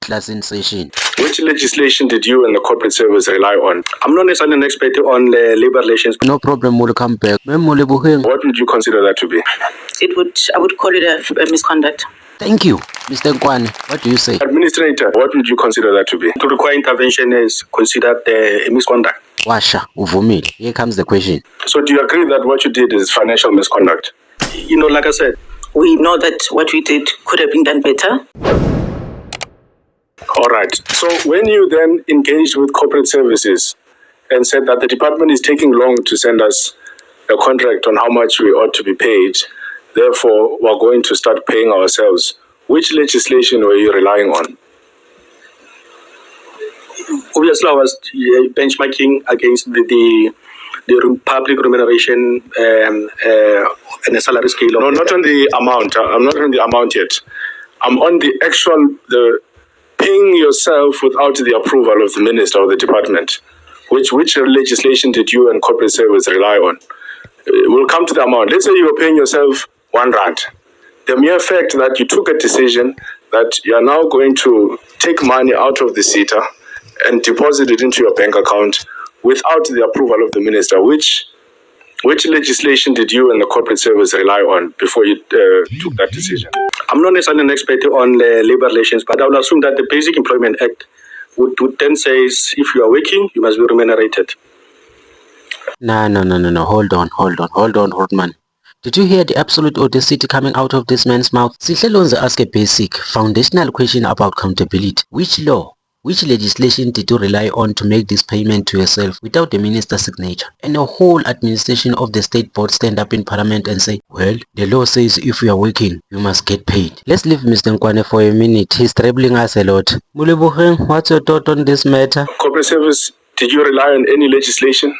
class in session. Which legislation did you and the corporate service rely on? I'm not necessarily an expert on labor relations. No problem, we'll come back. What would you consider that to be? I would call it a misconduct. Thank you. Mr. Nkwane, what do you say? Administrator, what would you consider that to be? To require intervention is considered a misconduct. Washa, uvumile. Here comes the question. So do you agree that what you did is financial misconduct? Like I said, we know that what we did could have been done better. All right. So when you then engaged with corporate services and said that the department is taking long to send us a contract on how much we ought to be paid, therefore we're going to start paying ourselves, which legislation were you relying on? Obviously, I was benchmarking against the public remuneration and a salary scale. No, not on the amount. I'm not on the amount yet. I'm on the actual paying yourself without the approval of the minister or the department. Which legislation did you and corporate service rely on? We'll come to the amount. Let's say you were paying yourself R1. The mere fact that you took a decision that you are now going to take money out of the SETA and deposit it into your bank account without the approval of the minister, which legislation did you and the corporate service rely on before you took that decision? I'm not necessarily an expert on labor relations, but I would assume that the Basic Employment Act would then say if you are working, you must be remunerated. No. Hold on, Rodman. Did you hear the absolute audacity coming out of this man's mouth? Sihle Lonze asked a basic, foundational question about accountability. Which law, which legislation did you rely on to make this payment to yourself without the minister's signature? And the whole administration of the state board stand up in parliament and say, well, the law says if you are working, you must get paid. Let's leave Mr. Nkwane for a minute. He's troubling us a lot. Moleboheng, what's your thought on this matter? Corporate service, did you rely on any legislation?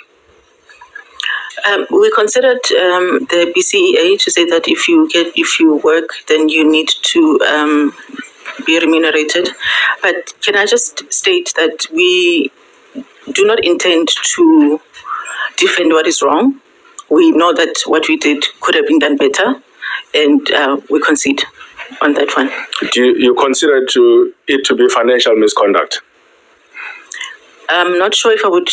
We considered the BCEA to say that if you work, then you need to be remunerated. But can I just state that we do not intend to defend what is wrong. We know that what we did could have been done better, and we concede on that one. Do you consider it to be financial misconduct? I'm not sure if I would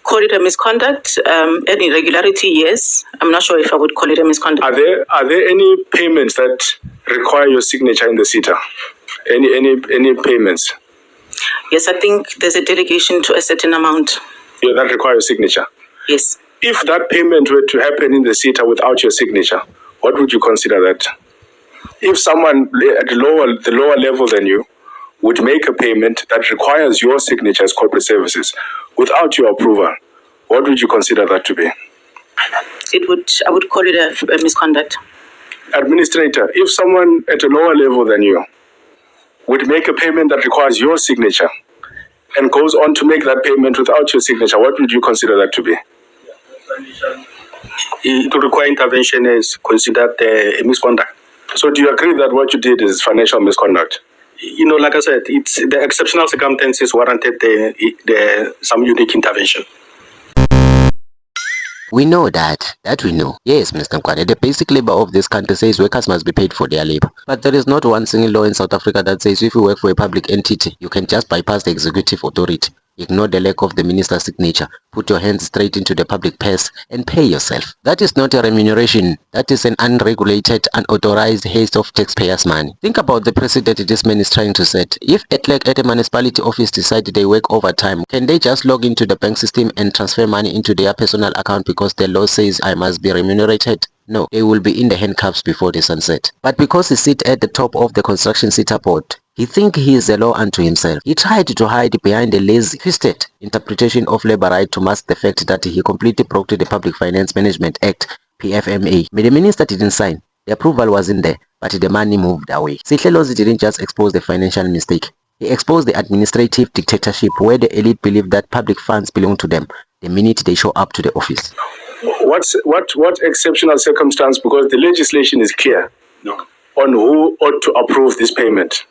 call it a misconduct. An irregularity, yes. I'm not sure if I would call it a misconduct. Are there any payments that require your signature in the SETA? Any payments? Yes, I think there's a delegation to a certain amount. Yeah, that requires signature? Yes. If that payment were to happen in the SETA without your signature, what would you consider that? If someone at the lower level than you would make a payment that requires your signature as corporate services without your approval, what would you consider that to be? I would call it a misconduct. Administrator, if someone at a lower level than you would make a payment that requires your signature and goes on to make that payment without your signature, what would you consider that to be? To require intervention is considered a misconduct. So do you agree that what you did is financial misconduct? Like I said, it's the exceptional circumstances warranted some unique intervention. We know that we know. Yes, Mr. Nkwane, the basic labor of this country says workers must be paid for their labor. But there is not one single law in South Africa that says if you work for a public entity, you can just bypass the executive authority, ignore the lack of the minister's signature, put your hands straight into the public purse and pay yourself. That is not a remuneration. That is an unregulated, unauthorized haste of taxpayers' money. Think about the precedent this man is trying to set. If a clerk at a municipality office decide they work overtime, can they just log into the bank system and transfer money into their personal account because the law says I must be remunerated? No, they will be in the handcuffs before the sunset. But because he sits at the top of the construction SETA board, he thinks he is a law unto himself. He tried to hide behind a lazy, twisted interpretation of labor right to mask the fact that he completely broke the Public Finance Management Act, PFMA. The minister didn't sign. The approval wasn't there, but the money moved away. Sihle Lonze didn't just expose the financial mistake. He exposed the administrative dictatorship where the elite believe that public funds belong to them the minute they show up to the office. What exceptional circumstance, because the legislation is clear on who ought to approve this payment.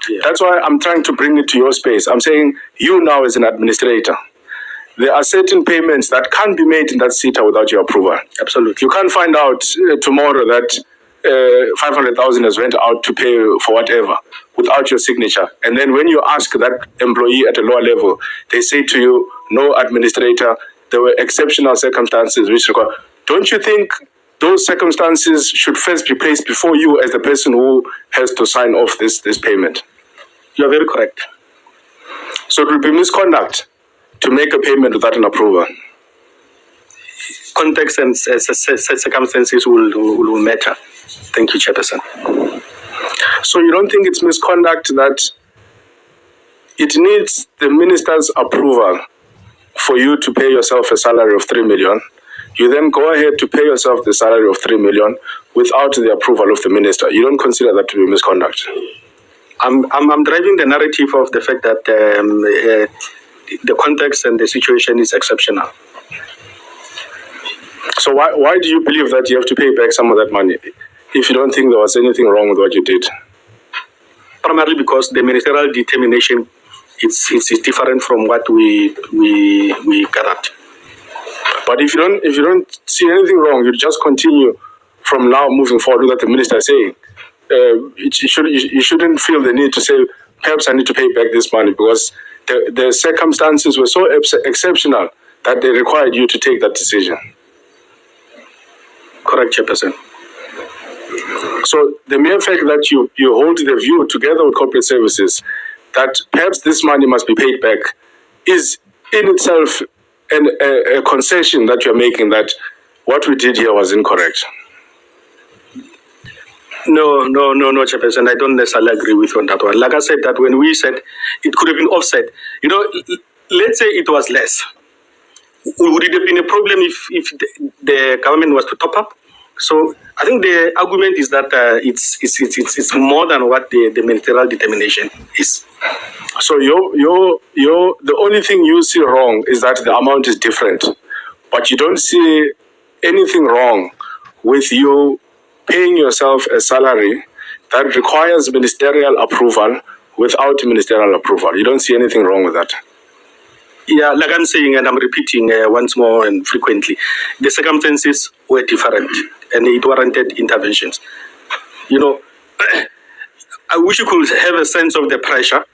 Yeah. That's why I'm trying to bring it to your space. I'm saying you now as an administrator, there are certain payments that can't be made in that SETA without your approval. Absolutely. You can't find out tomorrow that 500,000 has went out to pay for whatever without your signature. And then when you ask that employee at a lower level, they say to you, no, administrator, there were exceptional circumstances which require. Don't you think those circumstances should first be placed before you as the person who has to sign off this payment? You're very correct. So it would be misconduct to make a payment without an approval. Context and circumstances will matter. Thank you, Chairperson. So you don't think it's misconduct that it needs the minister's approval for you to pay yourself a salary of 3 million? You then go ahead to pay yourself the salary of 3 million without the approval of the minister. You don't consider that to be misconduct? I'm driving the narrative of the fact that the context and the situation is exceptional. So why do you believe that you have to pay back some of that money if you don't think there was anything wrong with what you did? Primarily because the ministerial determination is different from what we gathered. But if you don't see anything wrong, you just continue from now moving forward with what the minister is saying. You shouldn't feel the need to say, perhaps I need to pay back this money because the circumstances were so exceptional that they required you to take that decision. Correct, Chairperson. So the mere fact that you hold the view together with corporate services that perhaps this money must be paid back is in itself a concession that you're making that what we did here was incorrect. No, Chairperson. I don't necessarily agree with you on that one. Like I said, that when we said it could have been offset, let's say it was less. Would it have been a problem if the government was to top up? So I think the argument is that it's more than what the ministerial determination is. So the only thing you see wrong is that the amount is different, but you don't see anything wrong with you paying yourself a salary that requires ministerial approval without ministerial approval. You don't see anything wrong with that. Yeah, like I'm saying, and I'm repeating once more and frequently, the circumstances were different and it warranted interventions. I wish you could have a sense of the pressure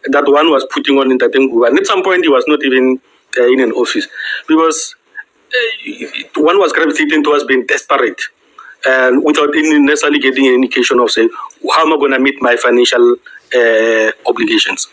that one was putting on Ntatemguba. And at some point, he was not even in an office because one was gravitating towards being desperate and without necessarily getting an indication of saying, how am I going to meet my financial obligations?